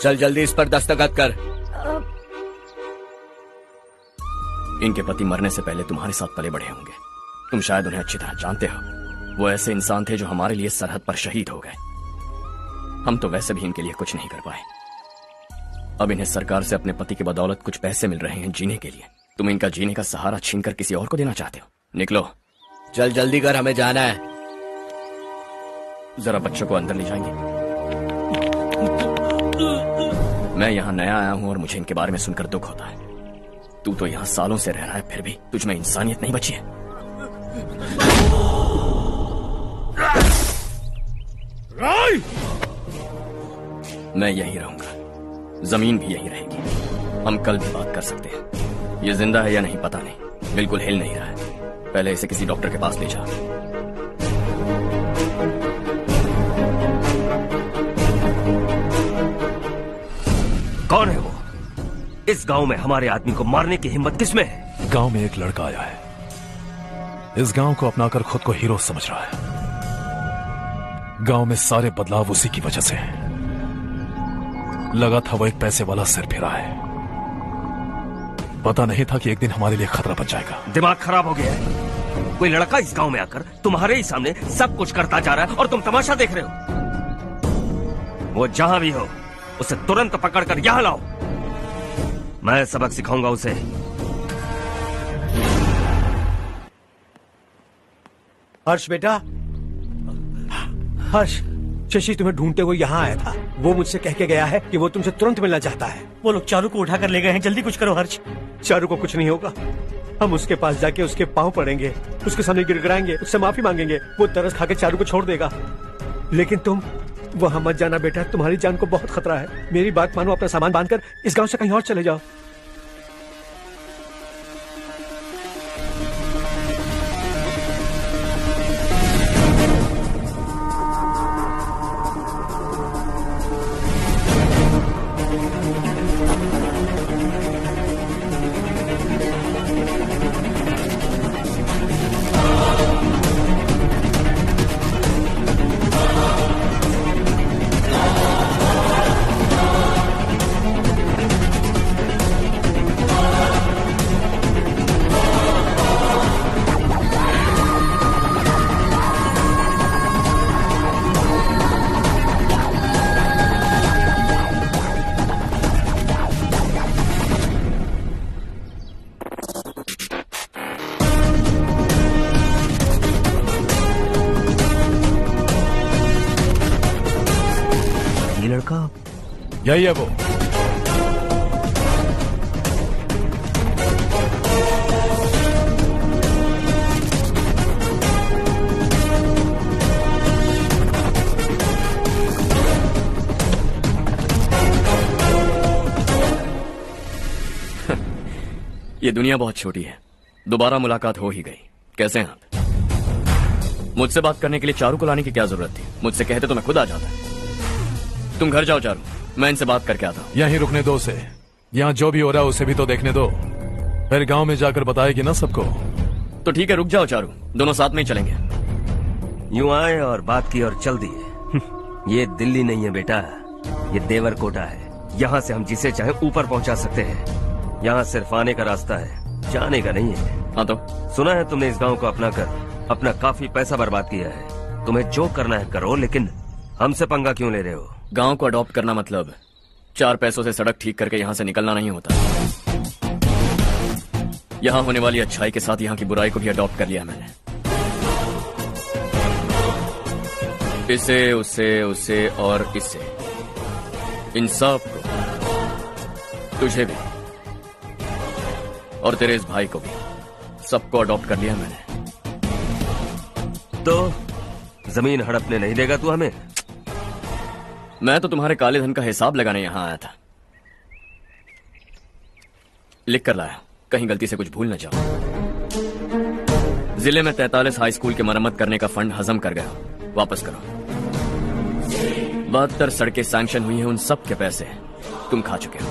चल जल्दी इस पर दस्तखत कर। इनके पति मरने से पहले तुम्हारे साथ पले बढ़े होंगे। तुम शायद उन्हें अच्छी तरह जानते हो। वो ऐसे इंसान थे जो हमारे लिए सरहद पर शहीद हो गए। हम तो वैसे भी इनके लिए कुछ नहीं कर पाए। अब इन्हें सरकार से अपने पति की बदौलत कुछ पैसे मिल रहे हैं जीने के लिए। तुम इनका जीने का सहारा छीनकर किसी और को देना चाहते हो। निकलो, चल जल्दी कर, हमें जाना है। जरा बच्चों को अंदर ले जाएंगे। मैं यहाँ नया आया हूँ और मुझे इनके बारे में सुनकर दुख होता है। तू तो यहाँ सालों से रह रहा है, फिर भी तुझ में इंसानियत नहीं बची है। मैं यहीं रहूंगा, जमीन भी यहीं रहेगी। हम कल भी बात कर सकते हैं। ये जिंदा है या नहीं पता नहीं, बिल्कुल हिल नहीं रहा है। पहले इसे किसी डॉक्टर के पास ले जा। कौन है वो? इस गांव में हमारे आदमी को मारने की हिम्मत किसमें है? गांव में एक लड़का आया है, इस गांव को अपनाकर खुद को हीरो समझ रहा है। गांव में सारे बदलाव उसी की वजह से हैं। लगा था वो एक पैसे वाला सिर फिरा है। पता नहीं था कि एक दिन हमारे लिए खतरा बन जाएगा। दिमाग खराब हो गया है। कोई लड़का इस गांव में आकर तुम्हारे ही सामने सब कुछ करता जा रहा है और तुम तमाशा देख रहे हो। वो जहां भी हो उसे तुरंत पकड़कर यहां लाओ। मैं सबक सिखाऊंगा उसे। हर्ष बेटा, हर्ष, शशि तुम्हें ढूंढते हुए यहाँ आया था। वो मुझसे कह के गया है कि वो तुमसे तुरंत मिलना चाहता है। वो लोग चारू को उठाकर ले गए हैं, जल्दी कुछ करो हर्ष। चारू को कुछ नहीं होगा। हम उसके पास जाके उसके पांव पड़ेंगे, उसके सामने गिड़गिड़ाएंगे, उससे माफी मांगेंगे। वो तरस खा के चारू को छोड़ देगा। लेकिन तुम वहां मत जाना बेटा, तुम्हारी जान को बहुत खतरा है। मेरी बात मानो, अपना सामान बांधकर इस गांव से कहीं और चले जाओ। यही है वो। ये दुनिया बहुत छोटी है, दोबारा मुलाकात हो ही गई। कैसे हैं आप? मुझसे बात करने के लिए चारू को लाने की क्या जरूरत थी? मुझसे कहते तो मैं खुद आ जाता। तुम घर जाओ चारू, मैं इनसे बात करके आता हूँ। यहीं रुकने दो उसे। यहाँ जो भी हो रहा है उसे भी तो देखने दो। फिर गांव में जाकर बताएगी ना सबको। तो ठीक है, रुक जाओ चारू, दोनों साथ में ही चलेंगे। यूं आए और बात की और चल दिए। ये दिल्ली नहीं है बेटा, ये देवरकोटा है। यहाँ से हम जिसे चाहे ऊपर पहुँचा सकते हैं। यहाँ सिर्फ आने का रास्ता है, जाने का नहीं है। हाँ तो सुना है तुमने इस गाँव को अपना कर अपना काफी पैसा बर्बाद किया है। तुम्हें जो करना है करो, लेकिन हमसे पंगा क्यों ले रहे हो? गांव को अडॉप्ट करना मतलब 4 पैसों से सड़क ठीक करके यहाँ से निकलना नहीं होता। यहाँ होने वाली अच्छाई के साथ यहाँ की बुराई को भी अडॉप्ट कर लिया मैंने। इसे, उसे, उसे और इसे, इन सब को, तुझे भी और तेरे इस भाई को भी, सबको अडॉप्ट कर लिया मैंने। तो जमीन हड़पने नहीं देगा तू हमें? मैं तो तुम्हारे काले धन का हिसाब लगाने यहां आया था। लिख कर लाया, कहीं गलती से कुछ भूल न जाओ। जिले में 43 हाई स्कूल की मरम्मत करने का फंड हजम कर गया, वापस करो। 72 सड़कें सैंक्शन हुई हैं, उन सब के पैसे तुम खा चुके हो।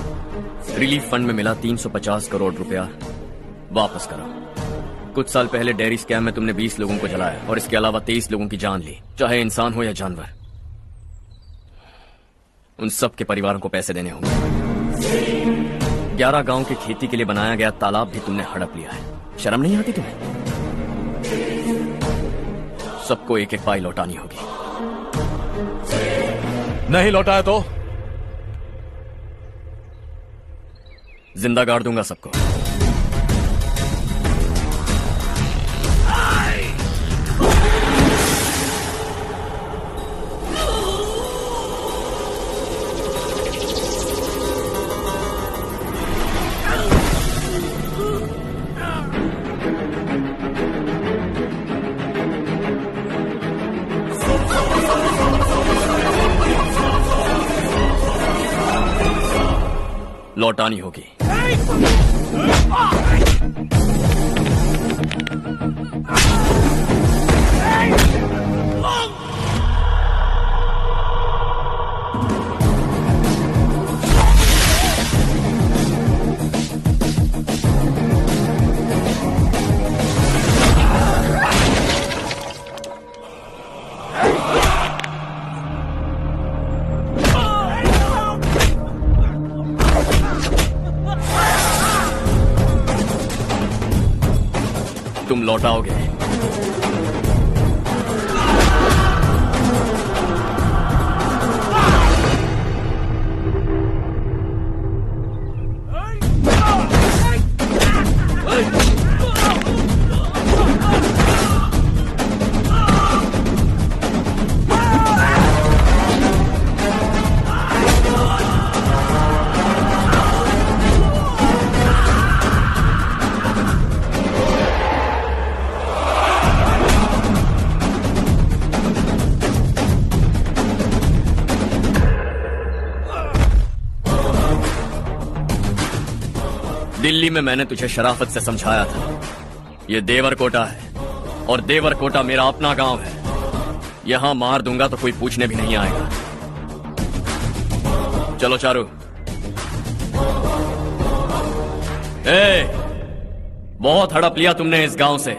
रिलीफ फंड में मिला 350 करोड़ रुपया, वापस करो। कुछ साल पहले डेयरी स्कैम में तुमने 20 लोगों को जलाया और इसके अलावा 23 लोगों की जान ली, चाहे इंसान हो या जानवर। उन सब के परिवारों को पैसे देने होंगे। 11 गांव की खेती के लिए बनाया गया तालाब भी तुमने हड़प लिया है। शर्म नहीं आती तुम्हें? सबको एक एक पाई लौटानी होगी। नहीं लौटाया तो जिंदा गाड़ दूंगा सबको। लौटानी होगी। तुम लौटाओगे। दिल्ली में मैंने तुझे शराफत से समझाया था, ये देवर कोटा है और देवर कोटा मेरा अपना गांव है। यहां मार दूंगा तो कोई पूछने भी नहीं आएगा। चलो चारू। बहुत हड़प लिया तुमने इस गांव से।